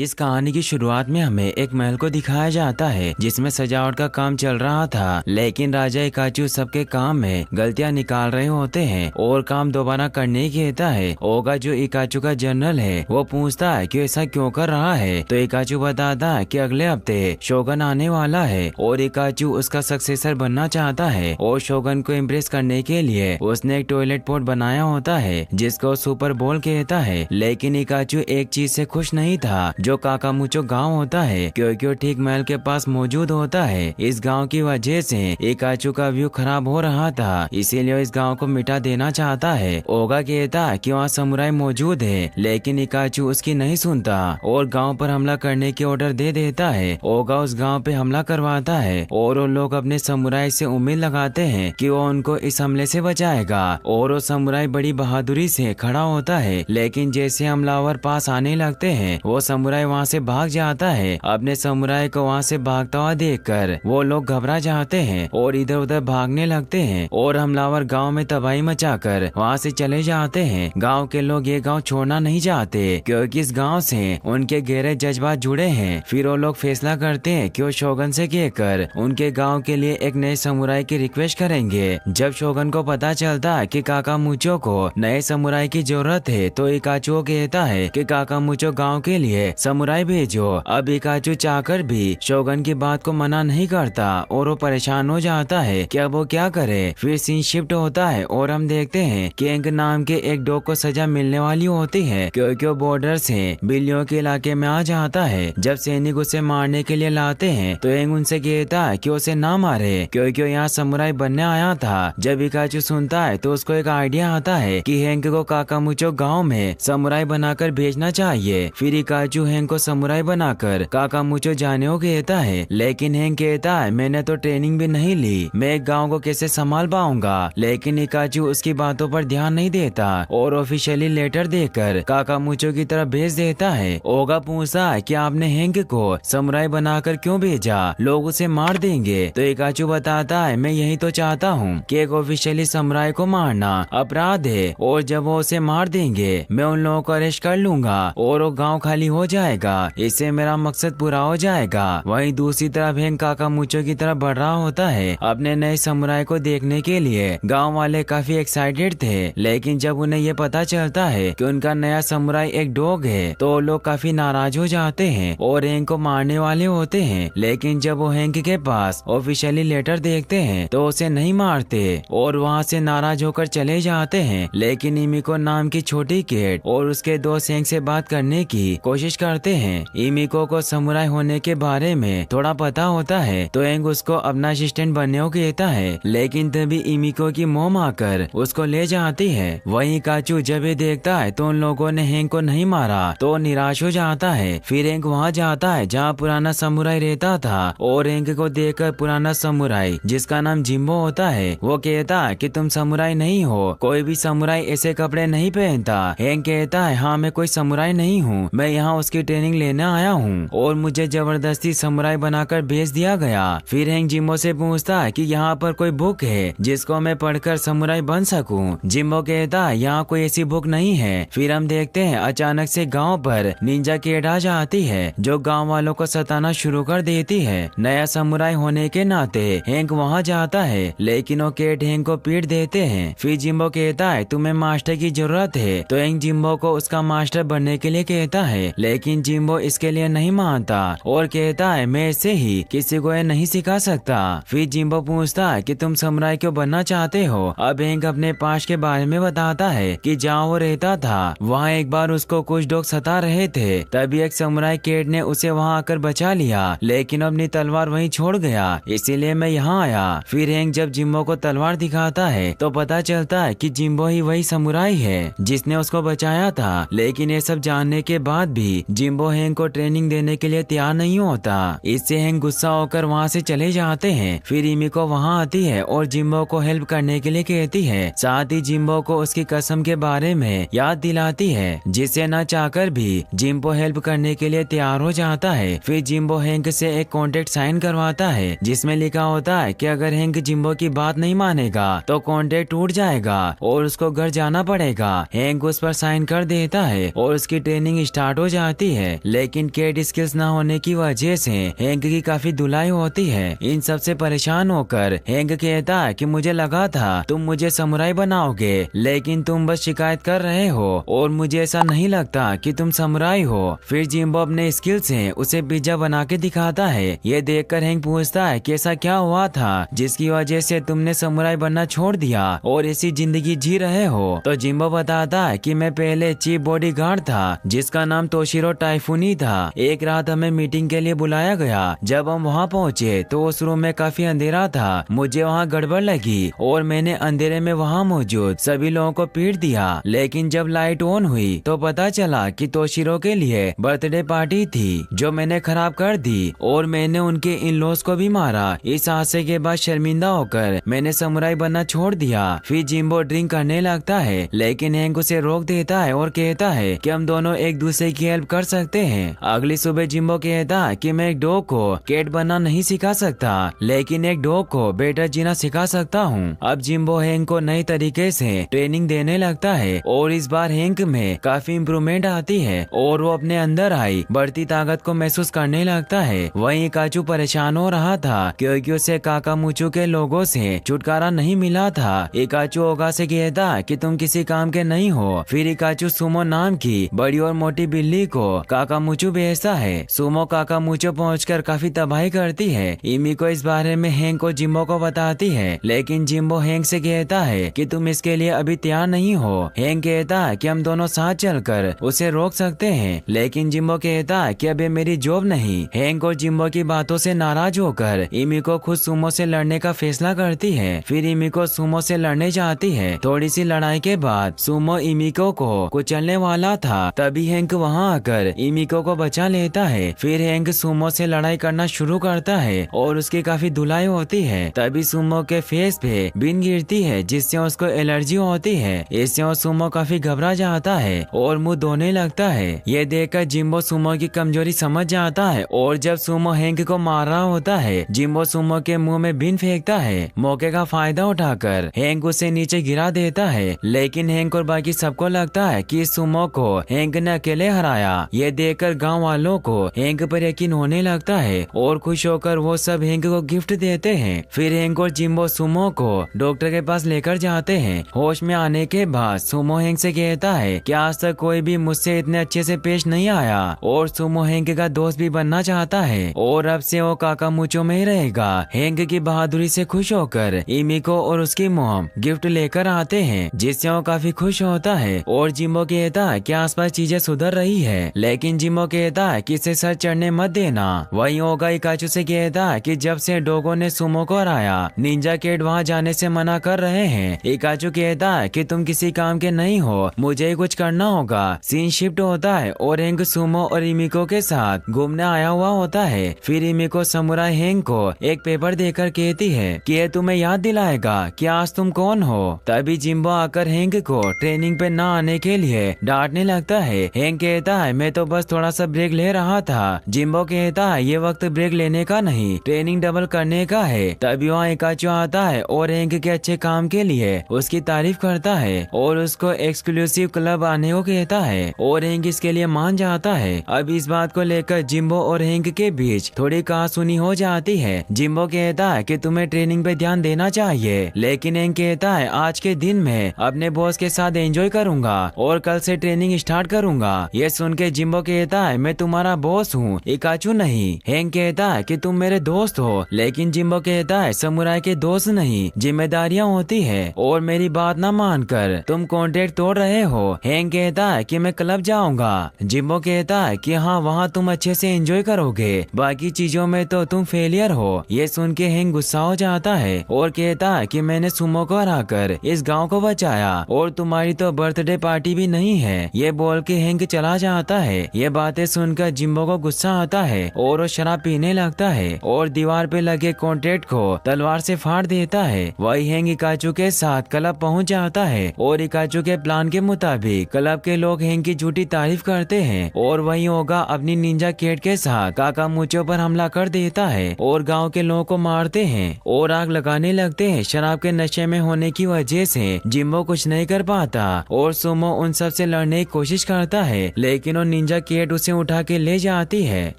इस कहानी की शुरुआत में हमें एक महल को दिखाया जाता है जिसमें सजावट का काम चल रहा था, लेकिन राजा इकाचू सबके काम में गलतियां निकाल रहे होते हैं और काम दोबारा करने की कहता है। ओगा जो इकाचू का जनरल है वो पूछता है कि ऐसा क्यों कर रहा है, तो इकाचू बताता है कि अगले हफ्ते शोगन आने वाला है और इकाचू उसका सक्सेसर बनना चाहता है और शोगन को इम्प्रेस करने के लिए उसने एक टॉयलेट पॉट बनाया होता है जिसको सुपर बोल कहता है। लेकिन इकाचू एक चीज से खुश नहीं था जो काकामुचो गांव होता है, क्योंकि वो ठीक महल के पास मौजूद होता है। इस गांव की वजह से इकाचू का व्यू खराब हो रहा था, इसीलिए इस गांव को मिटा देना चाहता है। ओगा कहता है कि वहाँ समुराई मौजूद है, लेकिन इकाचू उसकी नहीं सुनता और गांव पर हमला करने के ऑर्डर दे देता है। ओगा उस गांव पे हमला करवाता है और वो लोग अपने समुराई से उम्मीद लगाते हैं कि वो उनको इस हमले से बचाएगा और वो समुराई बड़ी बहादुरी से खड़ा होता है। लेकिन जैसे हमलावर पास आने लगते हैं वो समुराई वहाँ से भाग जाता है। अपने समुराई को वहाँ से भागता हुआ देखकर वो लोग घबरा जाते हैं और इधर उधर भागने लगते हैं और हमलावर गांव में तबाही मचाकर वहाँ से चले जाते हैं। गांव के लोग ये गांव छोड़ना नहीं चाहते क्योंकि इस गांव से उनके गहरे जज्बात जुड़े हैं। फिर वो लोग फैसला करते हैं कि वो शोगन से कहकर उनके गाँव के लिए एक नए समुराई की रिक्वेस्ट करेंगे। जब शोगन को पता चलता है कि काकामुचो को नए समुराई की जरूरत है तो इकाचू कहता है कि काकामुचो गांव के लिए समुराई भेजो। अब इकाचू चाहकर भी शोगन की बात को मना नहीं करता और वो परेशान हो जाता है कि अब वो क्या करे। फिर सीन शिफ्ट होता है और हम देखते हैं कि एंग नाम के एक डॉग को सजा मिलने वाली होती है क्योंकि वो बॉर्डर से बिल्लियों के इलाके में आ जाता है। जब सैनिक उसे मारने के लिए लाते हैं तो एंग उनसे कहता है कि उसे ना मारे क्योंकि वो यहाँ समुराई बनने आया था। जब इकाचू सुनता है तो उसको एक आइडिया आता है कि हैंक को काकामुचो गाँव में समुराई बनाकर भेजना चाहिए। फिर इकाचू हैंक को समुराई बनाकर काकामुचो जाने को कहता है, लेकिन हैंक कहता है मैंने तो ट्रेनिंग भी नहीं ली, मैं एक गांव को कैसे संभाल पाऊंगा। लेकिन इकाचू उसकी बातों पर ध्यान नहीं देता और ऑफिशियली लेटर देकर काकामुचो की तरफ भेज देता है। ओगा पूछता है कि आपने हैंक को समुराई बनाकर क्यों भेजा, लोग उसे मार देंगे। तो इकाचू बताता है मैं यही तो चाहता हूँ कि एक ऑफिशियली समुराई को मारना अपराध है और जब वो उसे मार देंगे मैं उन लोगों को अरेस्ट कर लूंगा और वो गांव खाली हो जाएगा, इससे मेरा मकसद पूरा हो जाएगा। वहीं दूसरी तरफ हैंक काकामुचो की तरफ बढ़ रहा होता है अपने नए समुराई को देखने के लिए। गांव वाले काफी एक्साइटेड थे, लेकिन जब उन्हें ये पता चलता है कि उनका नया समुराई एक डॉग है तो लोग काफी नाराज हो जाते हैं और हैंक को मारने वाले होते हैं। लेकिन जब वो हैंक के पास ऑफिशियली लेटर देखते हैं तो उसे नहीं मारते और वहाँ से नाराज होकर चले जाते हैं। लेकिन इमिको नाम की छोटी कैट और उसके दोस्त हैंक से बात करने की कोशिश करते हैं। इमिको को समुराई होने के बारे में थोड़ा पता होता है तो हैंक उसको अपना असिस्टेंट बनने को कहता है, लेकिन तभी इमिको की मॉम आकर उसको ले जाती है। वहीं काचू जब ये देखता है तो उन लोगों ने हैंक को नहीं मारा तो निराश हो जाता है। फिर हैंक वहाँ जाता है जहाँ पुराना समुराई रहता था और हैंक को देखकर पुराना समुराई जिसका नाम जिम्बो होता है वो कहता है कि तुम समुराई नहीं हो, कोई भी समुराई ऐसे कपड़े नहीं पहनता। हैंक कहता है हाँ मैं कोई समुराई नहीं हूँ, मैं यहाँ उसकी ट्रेनिंग लेने आया हूँ और मुझे जबरदस्ती समुराई बनाकर भेज दिया गया। फिर हैंक जिम्बो से पूछता है कि यहाँ पर कोई बुक है जिसको मैं पढ़कर समुराई बन सकूं। जिम्बो कहता है यहाँ कोई ऐसी बुक नहीं है। फिर हम देखते हैं अचानक से गांव पर निंजा कैट आ जाती है जो गांव वालों को सताना शुरू कर देती है। नया समुराई होने के नाते हैंक वहाँ जाता है, लेकिन वो कैट हैंक को पीट देते हैं। फिर जिम्बो कहता है तुम्हें मास्टर की जरूरत है, तो हैंक जिम्बो को उसका मास्टर बनने के लिए कहता है, लेकिन जिम्बो इसके लिए नहीं मानता और कहता है मैं ऐसे ही किसी को ये नहीं सिखा सकता। फिर जिम्बो पूछता है कि तुम समुराई क्यों बनना चाहते हो। अब हैंक अपने पास्ट के बारे में बताता है कि जहाँ वो रहता था वहाँ एक बार उसको कुछ लोग सता रहे थे, तभी एक समुराई कैट ने उसे वहाँ आकर बचा लिया, लेकिन अपनी तलवार वहीं छोड़ गया, इसीलिए मैं यहाँ आया। फिर हैंक जब जिम्बो को तलवार दिखाता है तो पता चलता है कि जिम्बो ही वही समुराई है जिसने उसको बचाया था। लेकिन ये सब जानने के बाद भी जिम्बो हैंक को ट्रेनिंग देने के लिए तैयार नहीं होता, इससे हैंक गुस्सा होकर वहाँ से चले जाते हैं। फिर इमिको वहाँ आती है और जिम्बो को हेल्प करने के लिए कहती है, साथ ही जिम्बो को उसकी कसम के बारे में याद दिलाती है, जिसे न चाहकर भी जिम्बो हेल्प करने के लिए तैयार हो जाता है। फिर जिम्बो हैंक से एक कॉन्ट्रैक्ट साइन करवाता है जिसमें लिखा होता है कि अगर हैंक जिम्बो की बात नहीं मानेगा तो कॉन्ट्रैक्ट टूट जाएगा और उसको घर जाना पड़ेगा। हैंक उस पर साइन कर देता है और उसकी ट्रेनिंग स्टार्ट हो जाती होती है, लेकिन केट स्किल्स न होने की वजह से हैंक की काफी धुलाई होती है। इन सब से परेशान होकर हैंक कहता है कि मुझे लगा था तुम मुझे समुराई बनाओगे, लेकिन तुम बस शिकायत कर रहे हो और मुझे ऐसा नहीं लगता कि तुम समुराई हो। फिर जिम्बो अपने स्किल से उसे पिज्जा बना के दिखाता है। ये देखकर हैंक पूछता है कि ऐसा क्या हुआ था जिसकी वजह से तुमने समुराई बनना छोड़ दिया और ऐसी जिंदगी जी रहे हो। तो जिम्बो बताता है कि मैं पहले चीफ बॉडीगार्ड था जिसका नाम तोशिरो टाइफूनी था। एक रात हमें मीटिंग के लिए बुलाया गया। जब हम वहाँ पहुँचे तो उस रूम में काफी अंधेरा था। मुझे वहाँ गड़बड़ लगी और मैंने अंधेरे में वहाँ मौजूद सभी लोगों को पीट दिया, लेकिन जब लाइट ऑन हुई तो पता चला कि तोशिरो के लिए बर्थडे पार्टी थी जो मैंने खराब कर दी और मैंने उनके इन लॉस को भी मारा। इस हादसे के बाद शर्मिंदा होकर मैंने समुराई बनना छोड़ दिया। फिर जिम्बो ड्रिंक करने लगता है, लेकिन हैंक उसे रोक देता है और कहता है कि हम दोनों एक दूसरे की हेल्प कर सकते हैं। अगली सुबह जिम्बो कहता है कि मैं एक डॉग को कैट बनना नहीं सिखा सकता, लेकिन एक डॉग को बेटर जीना सिखा सकता हूँ। अब जिम्बो हैंक को नई तरीके से ट्रेनिंग देने लगता है और इस बार हैंक में काफी इम्प्रूवमेंट आती है और वो अपने अंदर आई बढ़ती ताकत को महसूस करने लगता है। वहीं इकाचू परेशान हो रहा था क्योंकि उसे काकामुचू के लोगों से छुटकारा नहीं मिला था। इकाचू ओगा से कहता कि तुम किसी काम के नहीं हो। फिर इकाचू सुमो नाम की बड़ी और मोटी बिल्ली को काकामुचू भेजता है। सुमो काकामुचू पहुंचकर काफी तबाही करती है। इमी को इस बारे में हैंक को जिम्बो को बताती है, लेकिन जिम्बो हैंक से कहता है कि तुम इसके लिए अभी तैयार नहीं हो। हैंक कहता है कि हम दोनों साथ चलकर उसे रोक सकते हैं, लेकिन जिम्बो कहता है कि अब ये मेरी जॉब नहीं। हैंक और जिम्बो की बातों से नाराज होकर इमी को खुद सुमो से लड़ने का फैसला करती है। फिर इमी को सुमो से लड़ने जाती है। थोड़ी सी लड़ाई के बाद सुमो इमिको को कुचलने वाला था, तभी हैंक वहाँ आकर इमिको को बचा लेता है। फिर हैंक सुमो से लड़ाई करना शुरू करता है और उसकी काफी धुलाई होती है। तभी सुमो के फेस पे बीन गिरती है जिससे उसको एलर्जी होती है। इससे वो सुमो काफी घबरा जाता है और मुंह धोने लगता है। ये देखकर जिम्बो सुमो की कमजोरी समझ जाता है और जब सुमो हैंक को मार रहा होता है, जिम्बो सुमो के मुंह में बीन फेंकता है। मौके का फायदा उठाकर हैंक उसे नीचे गिरा देता है, लेकिन हैंक और बाकी सबको लगता है कि सुमो को हैंक ने अकेले हराया। ये देखकर गांव वालों को हैंक पर यकीन होने लगता है और खुश होकर वो सब हैंक को गिफ्ट देते हैं। फिर हैंक और जिम्बो सुमो को डॉक्टर के पास लेकर जाते हैं। होश में आने के बाद सुमो हैंक से कहता है कि आज तक कोई भी मुझसे इतने अच्छे से पेश नहीं आया और सुमो हैंक का दोस्त भी बनना चाहता है और अब से वो काकामुचो में ही रहेगा। हैंक की बहादुरी से खुश होकर इमिको और उसकी मॉम गिफ्ट लेकर आते हैं, जिससे वो काफी खुश होता है और जिम्बो कहता है कि आसपास चीजें सुधर रही है, लेकिन जिम्बो कहता है कि इसे सर चढ़ने मत देना। वहीं ओगा इकाचू से कहता है कि जब से डोगो ने सुमो को हराया, निंजा कैट वहाँ जाने से मना कर रहे हैं। इकाचू कहता है कि तुम किसी काम के नहीं हो, मुझे ही कुछ करना होगा। सीन शिफ्ट होता है और हैंक सुमो और इमिको के साथ घूमने आया हुआ होता है। फिर इमिको समुराई हैंक को एक पेपर देकर कहती है कि ये तुम्हें याद दिलाएगा कि आज तुम कौन हो। तभी जिम्बो आकर हैंक को ट्रेनिंग पे न आने के लिए डांटने लगता है। हैंक कहता है मैं तो बस थोड़ा सा ब्रेक ले रहा था। जिम्बो कहता है ये वक्त ब्रेक लेने का नहीं, ट्रेनिंग डबल करने का है। तभी वहाँ इकाचू आता है और हैंक के अच्छे काम के लिए उसकी तारीफ करता है और उसको एक्सक्लूसिव क्लब आने को कहता है और हैंक इसके लिए मान जाता है। अब इस बात को लेकर जिम्बो और हैंक के बीच थोड़ी कहासुनी हो जाती है। जिम्बो कहता है कि तुम्हें ट्रेनिंग पे ध्यान देना चाहिए, लेकिन हैंक कहता है आज के दिन में अपने बॉस के साथ एंजॉय करूंगा और कल से ट्रेनिंग स्टार्ट करूंगा। ये सुन के जिम्बो कहता है मैं तुम्हारा बॉस हूँ, इकाचू नहीं। हैंक कहता है कि तुम मेरे दोस्त हो, लेकिन जिम्बो कहता है समुराई के दोस्त नहीं, जिम्मेदारियाँ होती है और मेरी बात न मानकर तुम कॉन्ट्रैक्ट तोड़ रहे हो। हैंक कहता है कि मैं क्लब जाऊंगा। जिम्बो कहता है कि हाँ वहाँ तुम अच्छे से एंजॉय करोगे, बाकी चीजों में तो तुम फेलियर हो। ये सुन के हैंक गुस्सा हो जाता है और कहता है कि मैंने सुमो को हराकर इस गांव को बचाया और तुम्हारी तो बर्थडे पार्टी भी नहीं है। ये बोल के हैंक चला जाता है। ये बातें सुनकर जिम्बो को गुस्सा आता है और वो शराब पीने लगता है और दीवार पे लगे कॉन्ट्रैक्ट को तलवार से फाड़ देता है। वही हैंक इकाचू के साथ क्लब पहुंच जाता है और इकाचू के प्लान के मुताबिक क्लब के लोग हैंक की झूठी तारीफ करते हैं और वहीं ओगा अपनी निंजा कैट के साथ काकामुचो पर हमला कर देता है और गांव के लोगों को मारते हैं और आग लगाने लगते हैं। शराब के नशे में होने की वजह से जिम्बो कुछ नहीं कर पाता और सुमो उन सब से लड़ने की कोशिश करता है, लेकिन वो निंजा केट उसे उठा के ले जाती है।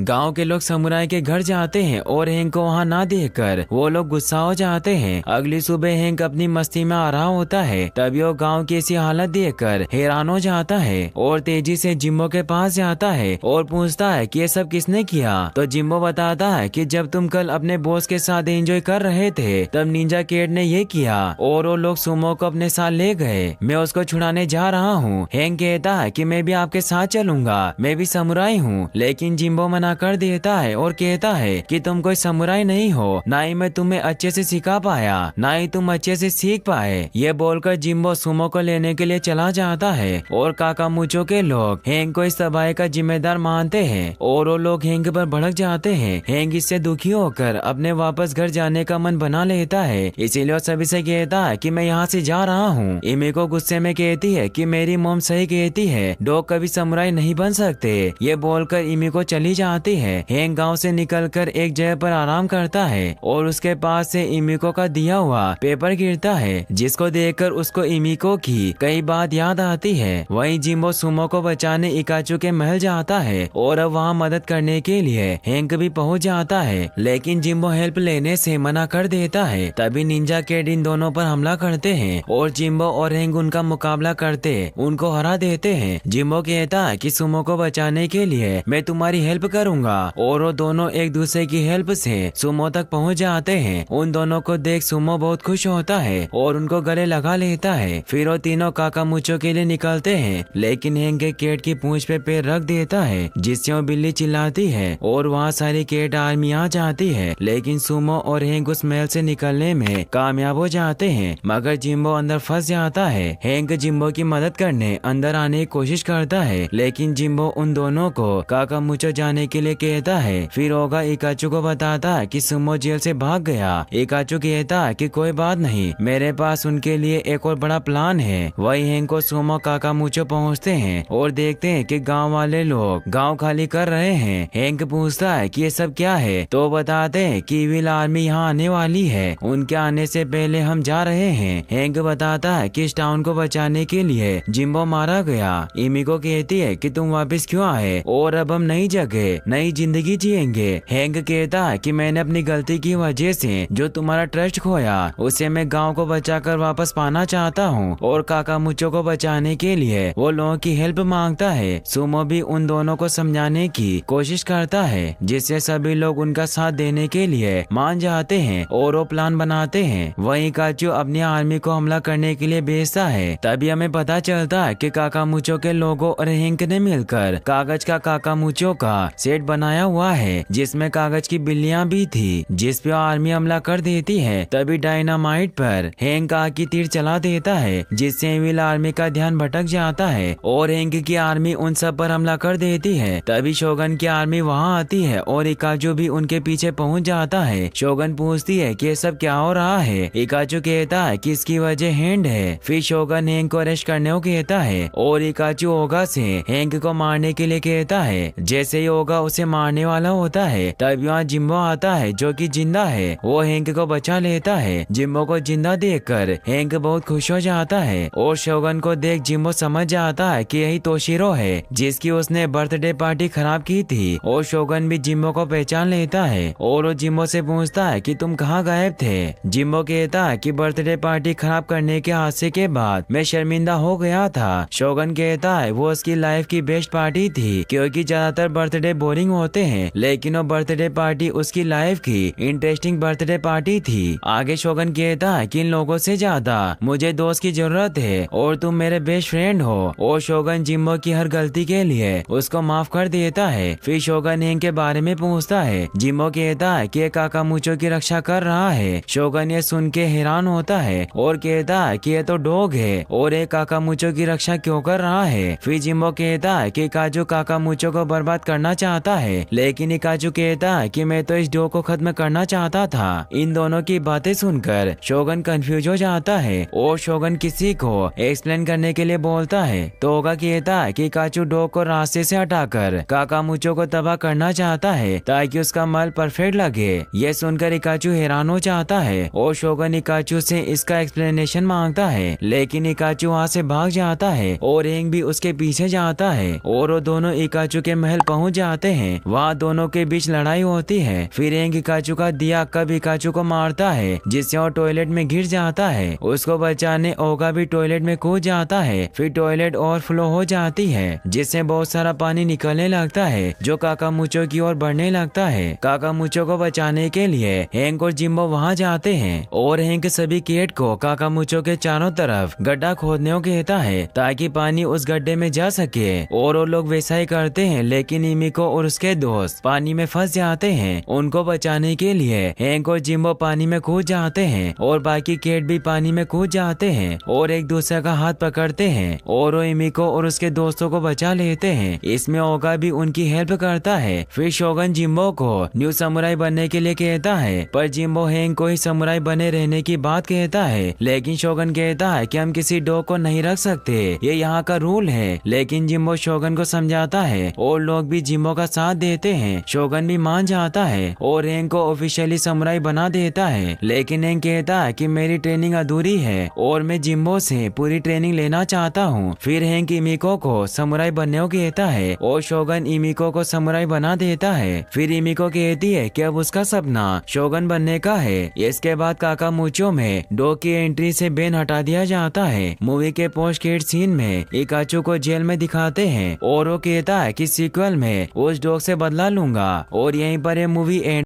गांव के लोग समुराई के घर जाते हैं और हैंक को वहाँ ना देखकर वो लोग गुस्सा हो जाते हैं। अगली सुबह हैंक अपनी मस्ती में आ रहा होता है, तभी वो गांव की ऐसी हालत देखकर हैरान हो जाता है और तेजी से जिम्बो के पास जाता है और पूछता है कि ये सब किसने किया। तो जिम्बो बताता है कि जब तुम कल अपने बॉस के साथ एंजॉय कर रहे थे तब निंजा केट ने ये किया और वो लोग सुमो को अपने साथ ले गए। मैं उसको छुड़ाने जा रहा हूँ। हैंक कहता है कि मैं भी आपके साथ चलूंगा, मैं भी समुराई हूँ। लेकिन जिम्बो मना कर देता है और कहता है कि तुम कोई समुराई नहीं हो, ना ही मैं तुम्हें अच्छे से सिखा पाया, ना ही तुम अच्छे से सीख पाए। ये बोलकर जिम्बो सुमो को लेने के लिए चला जाता है और काकामुचो के लोग हैंक को इस तबाही का जिम्मेदार मानते हैं और वो लोग हैंक पर भड़क जाते हैं। हैंक इससे दुखी होकर अपने वापस घर जाने का मन बना लेता है, इसीलिए वो सभी से कहता है कि मैं यहाँ से जा रहा हूँ। इमिको गुस्से में कहती है कि मेरी मॉम सही कहती है, डॉग कभी समुराई नहीं बन सकते। ये बोलकर इमिको चली जाती है। हैंक गाँव से निकलकर एक जगह पर आराम करता है और उसके पास से इमिको का दिया हुआ पेपर गिरता है, जिसको देखकर उसको इमिको की कई बात याद आती है। वहीं जिम्बो सुमो को बचाने इकाचू के महल जाता है और अब वहाँ मदद करने के लिए हैंक भी पहुँच जाता है, लेकिन जिम्बो हेल्प लेने से मना कर देता है। तभी निंजा केट इन दोनों पर हमला करते हैं और जिम्बो और हैंक उनका मुकाबला करते उनको हरा देते हैं। जिम्बो कहता है कि सुमो को बचाने के लिए मैं तुम्हारी हेल्प करूंगा और वो दोनों एक दूसरे की हेल्प से सुमो तक पहुंच जाते हैं। उन दोनों को देख सुमो बहुत खुश होता है और उनको गले लगा लेता है। फिर वो तीनों काकामुचो के लिए निकलते हैं, लेकिन हैंक केट की पूंछ पे पैर रख देता है, जिससे वो बिल्ली चिल्लाती है और वहाँ सारी केट आर्मी आ जाती है। लेकिन सुमो और हैंक उस महल से निकलने में कामयाब हो जाते हैं, मगर जिम्बो अंदर फंस जाता है। हैंक जिम्बो की मदद करने अंदर आने की कोशिश करता है, लेकिन जिम्बो उन दोनों को काकामुचो जाने के लिए कहता है। फिर ओगा इकाचू को बताता है कि सुमो जेल से भाग गया। इकाचू कहता है कि कोई बात नहीं, मेरे पास उनके लिए एक और बड़ा प्लान है। वही हैंक को सुमो काकामुचो पहुँचते हैं और देखते हैं कि गाँव वाले लोग गाँव खाली कर रहे हैं। हैंक पूछता है कि ये सब क्या है, तो बताते हैं कि इविल आर्मी यहाँ आने वाली है, उनके आने से पहले हम जा रहे हैं। हैंक बताता है कि इस टाउन को बचाने के लिए जिम्बो मारा गया। इमिको कहती है कि तुम वापस क्यों आए और अब हम नई जगह नई जिंदगी जिएंगे। हैंक कहता है कि मैंने अपनी गलती की वजह से जो तुम्हारा ट्रस्ट खोया उसे मैं गांव को बचाकर वापस पाना चाहता हूं और काकामुचो को बचाने के लिए वो लोगों की हेल्प मांगता है। सुमो भी उन दोनों को समझाने की कोशिश करता है, जिससे सभी लोग उनका साथ देने के लिए मान जाते हैं और वो प्लान बनाते हैं। वहीं काचू अपनी आर्मी को हमला करने के लिए भेजता है। तभी हमें पता चलता है कि काकामुचो के लोगों और हैंक ने मिलकर कागज का काकामुचो का सेट बनाया हुआ है, जिसमें कागज की बिल्लियां भी थी, जिस पे आर्मी हमला कर देती है। तभी डायनामाइट पर हैंक आग की तीर चला देता है, जिससे इविल आर्मी का ध्यान भटक जाता है और हैंक की आर्मी उन सब पर हमला कर देती है। तभी शोगन की आर्मी वहाँ आती है और इकाचू भी उनके पीछे पहुँच जाता है। शोगन पूछती है कि ये सब क्या हो रहा है। इकाचू कहता है कि इसकी वजह हैंड है। फिर शोगन हैंक को अरेस्ट करने को कहता है और इकाचू ओगा से हैंक को मारने के लिए कहता है। जैसे ही ओगा उसे मारने वाला होता है तब यहाँ जिम्बो आता है, जो कि जिंदा है। वो हैंक को बचा लेता है। जिम्बो को जिंदा देखकर हैंक बहुत खुश हो जाता है और शोगन को देख जिम्बो समझ जाता है कि यही तोशिरो है, जिसकी उसने बर्थडे पार्टी खराब की थी। और शोगन भी जिम्बो को पहचान लेता है और वो जिम्बो से पूछता है कि तुम कहाँ गायब थे। जिम्बो कहता है कि बर्थडे पार्टी खराब करने के हादसे के बाद मैं शर्मिंदा हो गया था। शोगन कहता है वो उसकी लाइफ की बेस्ट पार्टी थी, क्योंकि ज्यादातर बर्थडे बोरिंग होते हैं, लेकिन वो बर्थडे पार्टी उसकी लाइफ की इंटरेस्टिंग बर्थडे पार्टी थी। आगे शोगन कहता है कि इन लोगों से ज्यादा मुझे दोस्त की जरूरत है और तुम मेरे बेस्ट फ्रेंड हो। और शोगन जिम्बो की हर गलती के लिए उसको माफ कर देता है। फिर शोगन हैंक के बारे में पूछता है। जिम्बो कहता है कि काकामुचो की रक्षा कर रहा है। शोगन ये सुन के हैरान होता है और कहता है कि ये तो डॉग है और एक काकामुचो की रक्षा क्यों कर रहा है। फिर जिम्बो कहता है कि काजू काकामुचो को बर्बाद करना चाहता है, लेकिन इकाचू कहता है कि मैं तो इस डॉग को खत्म करना चाहता था। इन दोनों की बातें सुनकर शोगन कंफ्यूज हो जाता है और शोगन किसी को एक्सप्लेन करने के लिए बोलता है। तो ओगा कहता है कि इकाचू डॉग को रास्ते से हटाकर काकामुचो को तबाह करना चाहता है ताकि उसका मल परफेक्ट लगे। ये सुनकर इकाचू हैरान हो जाता है और शोगन इकाचू से इसका एक्सप्लेनेशन मांगता है, लेकिन इकाचू वहाँ से भाग जाता है और हैंक भी उसके पीछे जाता है। और वो दोनों इकाचू के महल पहुंच जाते हैं। वहाँ दोनों के बीच लड़ाई होती है। फिर हैंक इकाचू का दिया कब इकाचू को मारता है, जिससे वो टॉयलेट में गिर जाता है। उसको बचाने ओगा भी टॉयलेट में कूद जाता है। फिर टॉयलेट ओवरफ्लो हो जाती है, जिससे बहुत सारा पानी निकलने लगता है, जो काकामुचो की ओर बढ़ने लगता है। काकामुचो को बचाने के लिए हैंक और जिम्बो वहाँ जाते हैं और हैंक सभी केट को काकामुचो के चारों तरफ गड्ढा खोदने को कहता है ताकि पानी उस गड्ढे में जा सके, और वो लोग वैसा ही करते हैं। लेकिन इमिको और उसके दोस्त पानी में फंस जाते हैं। उनको बचाने के लिए हैंक और जिम्बो पानी में कूद जाते हैं और बाकी केट भी पानी में कूद जाते हैं और एक दूसरे का हाथ पकड़ते हैं और वो इमिको और उसके दोस्तों को बचा लेते हैं। इसमें ओगा भी उनकी हेल्प करता है। फिर शोगन जिम्बो को न्यू समुराई बनने के लिए कहता है, पर जिम्बो हैंक को ही समुराई बने रहने की बात कहता है। लेकिन शोगन कहता है कि हम किसी डॉग को नहीं रख सकते, ये यहाँ का रूल है। लेकिन जिम्बो शोगन को समझाता है और लोग भी जिम्बो का साथ देते हैं। शोगन भी मान जाता है और हैंक को ऑफिशियली समुराई बना देता है। लेकिन हैंक कहता है कि मेरी ट्रेनिंग अधूरी है और मैं जिम्बो से पूरी ट्रेनिंग लेना चाहता हूँ। फिर हैंक इमिको को समुराई बनने को कहता है और शोगन इमिको को समुराई बना देता है। फिर इमिको कहती है कि अब उसका सपना शोगन बनने का है। इसके बाद काकामुचो में डॉग की एंट्री से बैन हटा दिया जाता है। मूवी के पोस्ट क्रेडिट सीन में इकाचू को जेल में दिखाते हैं और वो कहता है कि सीक्वल में उस डॉग से बदला लूंगा, और यहीं पर ये मूवी एंड